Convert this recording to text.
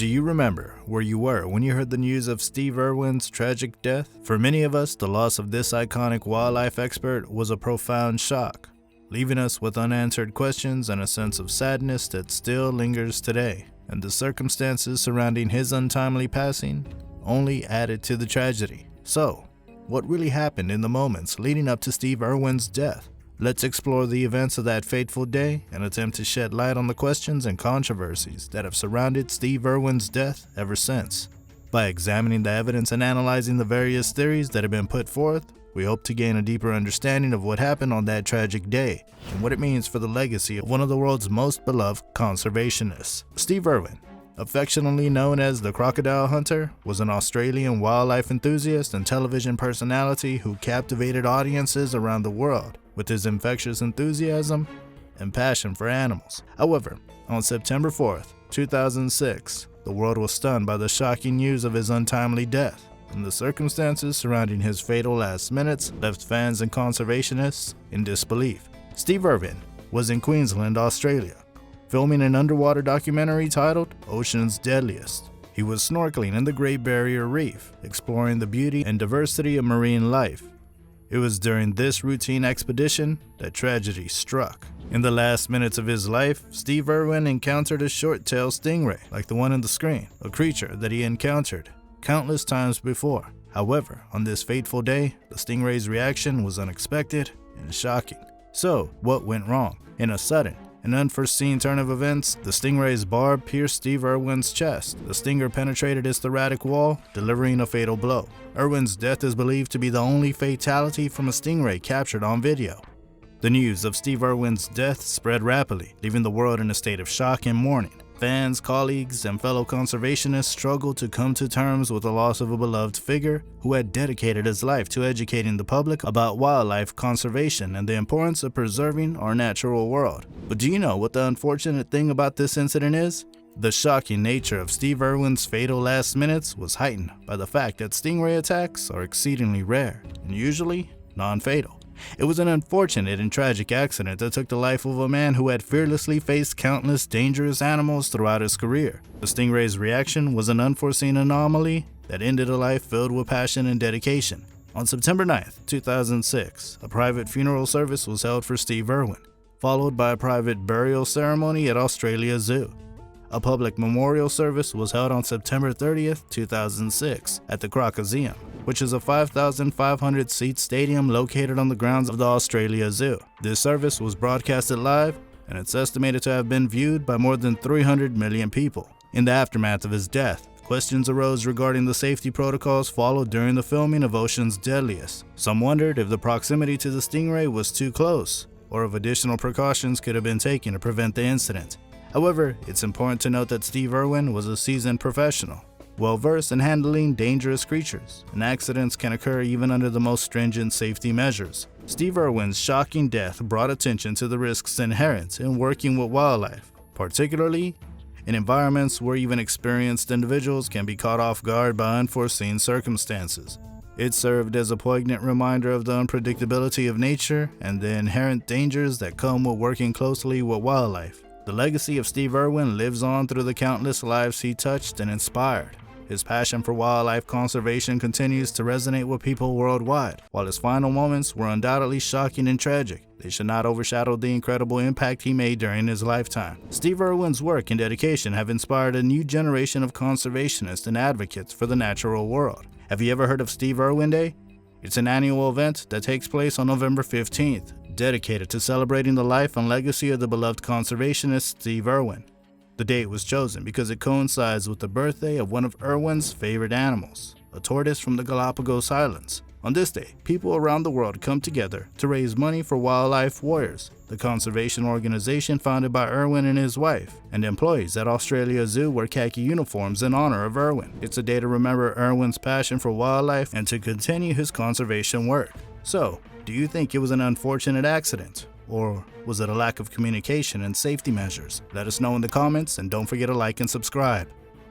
Do you remember where you were when you heard the news of Steve Irwin's tragic death? For many of us, the loss of this iconic wildlife expert was a profound shock, leaving us with unanswered questions and a sense of sadness that still lingers today. And the circumstances surrounding his untimely passing only added to the tragedy. So, what really happened in the moments leading up to Steve Irwin's death? Let's explore the events of that fateful day and attempt to shed light on the questions and controversies that have surrounded Steve Irwin's death ever since. By examining the evidence and analyzing the various theories that have been put forth, we hope to gain a deeper understanding of what happened on that tragic day and what it means for the legacy of one of the world's most beloved conservationists. Steve Irwin, affectionately known as the Crocodile Hunter, was an Australian wildlife enthusiast and television personality who captivated audiences around the world with his infectious enthusiasm and passion for animals. However, on September 4th, 2006, the world was stunned by the shocking news of his untimely death, and the circumstances surrounding his fatal last minutes left fans and conservationists in disbelief. Steve Irwin was in Queensland, Australia, filming an underwater documentary titled Ocean's Deadliest. He was snorkeling in the Great Barrier Reef, exploring the beauty and diversity of marine life. It was during this routine expedition that tragedy struck. In the last minutes of his life, Steve Irwin encountered a short-tailed stingray like the one on the screen, a creature that he encountered countless times before. However, on this fateful day, the stingray's reaction was unexpected and shocking. So, what went wrong? In a sudden and unforeseen turn of events, the stingray's barb pierced Steve Irwin's chest. The stinger penetrated his thoracic wall, delivering a fatal blow. Irwin's death is believed to be the only fatality from a stingray captured on video. The news of Steve Irwin's death spread rapidly, leaving the world in a state of shock and mourning. Fans, colleagues, and fellow conservationists struggled to come to terms with the loss of a beloved figure who had dedicated his life to educating the public about wildlife conservation and the importance of preserving our natural world. But do you know what the unfortunate thing about this incident is? The shocking nature of Steve Irwin's fatal last minutes was heightened by the fact that stingray attacks are exceedingly rare and usually non-fatal. It was an unfortunate and tragic accident that took the life of a man who had fearlessly faced countless dangerous animals throughout his career. The stingray's reaction was an unforeseen anomaly that ended a life filled with passion and dedication. On September 9th, 2006, a private funeral service was held for Steve Irwin, followed by a private burial ceremony at Australia Zoo. A public memorial service was held on September 30th, 2006 at the Crocodile, which is a 5,500-seat stadium located on the grounds of the Australia Zoo. This service was broadcasted live, and it's estimated to have been viewed by more than 300 million people. In the aftermath of his death, questions arose regarding the safety protocols followed during the filming of Ocean's Deadliest. Some wondered if the proximity to the stingray was too close, or if additional precautions could have been taken to prevent the incident. However, it's important to note that Steve Irwin was a seasoned professional, well-versed in handling dangerous creatures, and accidents can occur even under the most stringent safety measures. Steve Irwin's shocking death brought attention to the risks inherent in working with wildlife, particularly in environments where even experienced individuals can be caught off guard by unforeseen circumstances. It served as a poignant reminder of the unpredictability of nature and the inherent dangers that come with working closely with wildlife. The legacy of Steve Irwin lives on through the countless lives he touched and inspired. His passion for wildlife conservation continues to resonate with people worldwide. While his final moments were undoubtedly shocking and tragic, they should not overshadow the incredible impact he made during his lifetime. Steve Irwin's work and dedication have inspired a new generation of conservationists and advocates for the natural world. Have you ever heard of Steve Irwin Day? It's an annual event that takes place on November 15th, dedicated to celebrating the life and legacy of the beloved conservationist Steve Irwin. The date was chosen because it coincides with the birthday of one of Irwin's favorite animals, a tortoise from the Galapagos Islands. On this day, people around the world come together to raise money for Wildlife Warriors, the conservation organization founded by Irwin and his wife, and employees at Australia Zoo wear khaki uniforms in honor of Irwin. It's a day to remember Irwin's passion for wildlife and to continue his conservation work. So, do you think it was an unfortunate accident? Or was it a lack of communication and safety measures? Let us know in the comments, and don't forget to like and subscribe.